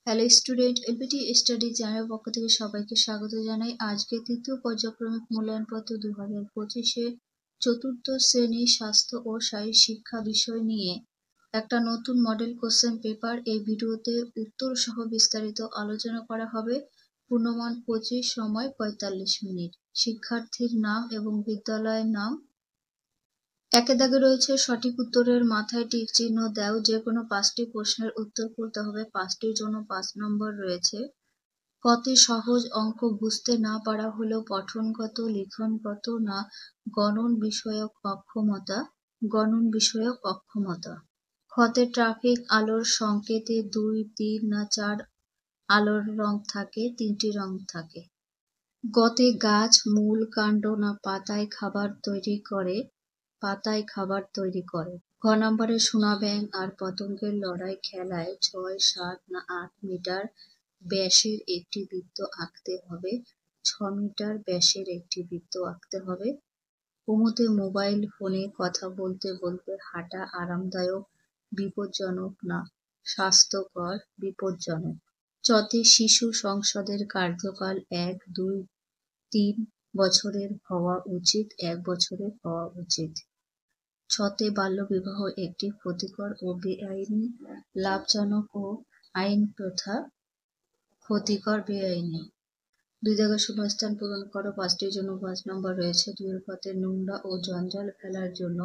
Hello student, LPT study চ্যানেলের পক্ষ থেকে সবাইকে স্বাগত জানাই। আজকে তৃতীয় পর্যায়ক্রমিক মূল্যায়নপত্র 2025-এ চতুর্থ শ্রেণী স্বাস্থ্য ও শারীর শিক্ষা বিষয় নিয়ে একটা নতুন মডেল কোশ্চেন পেপার। এই ভিডিওতে উত্তর সহ বিস্তারিত আলোচনা করা হবে। পূর্ণমান 25, সময় 45 মিনিট। শিক্ষার্থীর নাম এবং বিদ্যালয়ের নাম। একে দাগে রয়েছে সঠিক উত্তরের মাথায় টিক চিহ্ন দাও। যে কোনো 5টি প্রশ্নের উত্তর করতে হবে। 5টির জন্য 5 নম্বর রয়েছে। কতে সহজ অঙ্ক বুঝতে না পারা হলো পঠনগত, লিখনগত না গণন বিষয়ক অক্ষমতা? গণন বিষয়ক অক্ষমতা। খতে ট্রাফিক আলোর সংকেতে 2, 3 না 4 আলোর রং থাকে? 3টি রং থাকে। গতে গাছ মূল, কাণ্ড না পাতায় খাবার তৈরি করে? পাতায় খাবার তৈরি করে। ঘ নম্বরে সোনা ব্যাঙ আর পতঙ্গের লড়াই খেলায় 6, 7 না 8 মিটার ব্যাসের একটি বৃত্ত আঁকতে হবে। 6 মিটার ব্যাসের একটি বৃত্ত আঁকতে হবে। কুমুতে মোবাইল ফোনে কথা বলতে বলতে হাঁটা আরামদায়ক, বিপজ্জনক না স্বাস্থ্যকর? বিপজ্জনক। চতে শিশু সংসদের কার্যকাল 1, 2, 3 বছরের হওয়া উচিত? 1 বছরের হওয়া উচিত। ছতে বাল্যবিবাহ একটি ক্ষতিকর ও বেআইনি, লাভজনক ও আইন প্রথা? ক্ষতিকর, বেআইনি। 2 দাগে শূন্যস্থান পূরণ করো। 5টির জন্য 5 নম্বর রয়েছে। 2 এর খতে নোংরা ও জঞ্জাল ফেলার জন্য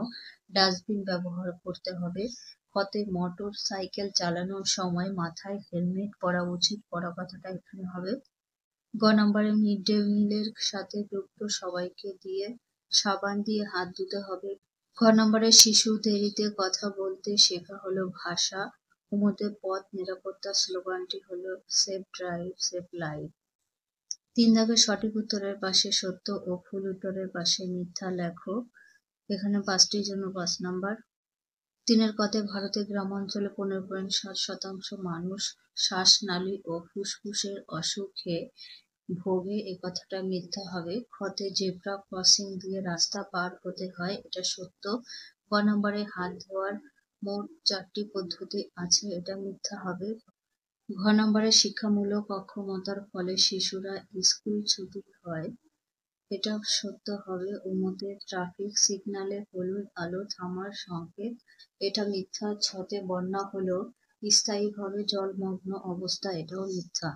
ডাস্টবিন ব্যবহার করতে হবে। খতে মোটর সাইকেল চালানোর সময় মাথায় হেলমেট পরা উচিত? পরা কথাটা এখানে হবে। গ নম্বরে মিড ডে মিলের সাথে যুক্ত সবাইকে দিয়ে সাবান দিয়ে হাত ধুতে হবে। ঘ নম্বরে শিশু দেরিতে কথা বলতে শেখা হলো ভাষা। কুমুতে পথ নিরাপত্তা স্লোগানটি হলো সেফ ড্রাইভ, সেফ লাইফ। 3 দাগে সঠিক উত্তরের পাশে সত্য ও ভুল উত্তরের পাশে মিথ্যা লেখো। এখানে 5টির জন্য 5 নাম্বার। 3 এর কতে ভারতের গ্রামাঞ্চলে 15.7% মানুষ শ্বাসনালী ও ফুসফুসের অসুখে ভোগে। এ কথাটা মিথ্যা হবে। খতে জেব্রা ক্রসিং দিয়ে রাস্তা পার হতে হয়, এটা সত্য। গ নম্বরে হাত ধোয়ার মোট 4টি পদ্ধতি আছে, এটা মিথ্যা হবে। ঘ নম্বরে শিক্ষামূলক অক্ষমতার ফলে শিশুরা স্কুল ছুটি হয়, এটা সত্য হবে। উমতে ট্রাফিক সিগন্যালে হলুদ আলো থামার সংকেত, এটা মিথ্যা। ছতে বন্যা হলো স্থায়ীভাবে জলমগ্ন অবস্থা, এটাও মিথ্যা।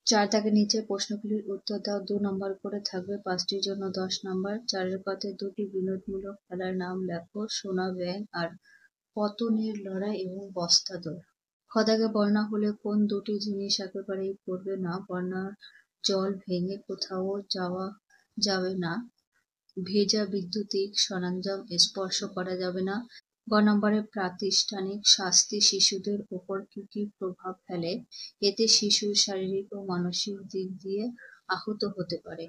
4 দাগে নিচে প্রশ্নগুলির উত্তর দাও। 2 নম্বর করে থাকবে। 5টির জন্য 10 নম্বর। 4 এর পথে 2টি বিনোদমূলক খেলার নাম লেখো। সোনা ব্যাঙ আর পতনের লড়াই এবং বস্তা দৌড়। খ দাগে বন্যা হলে কোন 2টি জিনিস একেবারেই পড়বে না? বন্যার জল ভেঙে কোথাও যাওয়া যাবে না। ভেজা বৈদ্যুতিক সরঞ্জাম স্পর্শ করা যাবে না। গ নম্বরে প্রাতিষ্ঠানিক শাস্তি শিশুদের উপর কি কি প্রভাব ফেলে? এতে শিশুর শারীরিক ও মানসিক দিক দিয়ে আহত হতে পারে।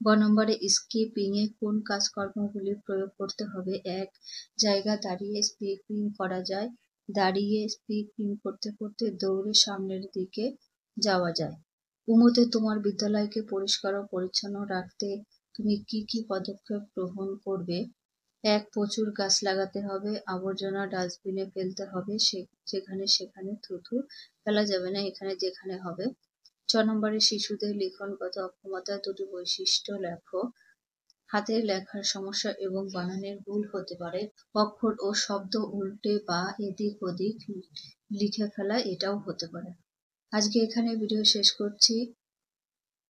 গ নম্বরে স্কিপিং এ কোন কাজকর্মগুলি প্রয়োগ করতে হবে? 1 জায়গা দাঁড়িয়ে স্কিপিং করা যায়। দাঁড়িয়ে স্কিপিং করতে করতে দৌড়ে সামনের দিকে যাওয়া যায়। উমতে তোমার বিদ্যালয়কে পরিষ্কার ও পরিচ্ছন্ন রাখতে তুমি কি কি পদক্ষেপ গ্রহণ করবে? 1 প্রচুর গাছ লাগাতে হবে। আবর্জনা ডাস্টবিনে ফেলতে হবে। যেখানে সেখানে থুতু ফেলা যাবে না, এখানে যেখানে হবে। 6 নম্বরে শিশুদের লিখনগত অক্ষমতার 2টি বৈশিষ্ট্য লেখো। হাতের লেখার সমস্যা এবং বানানের ভুল হতে পারে। অক্ষর ও শব্দ উল্টে বা এদিক ওদিক লিখে ফেলা, এটাও হতে পারে। আজকে এখানে ভিডিও শেষ করছি।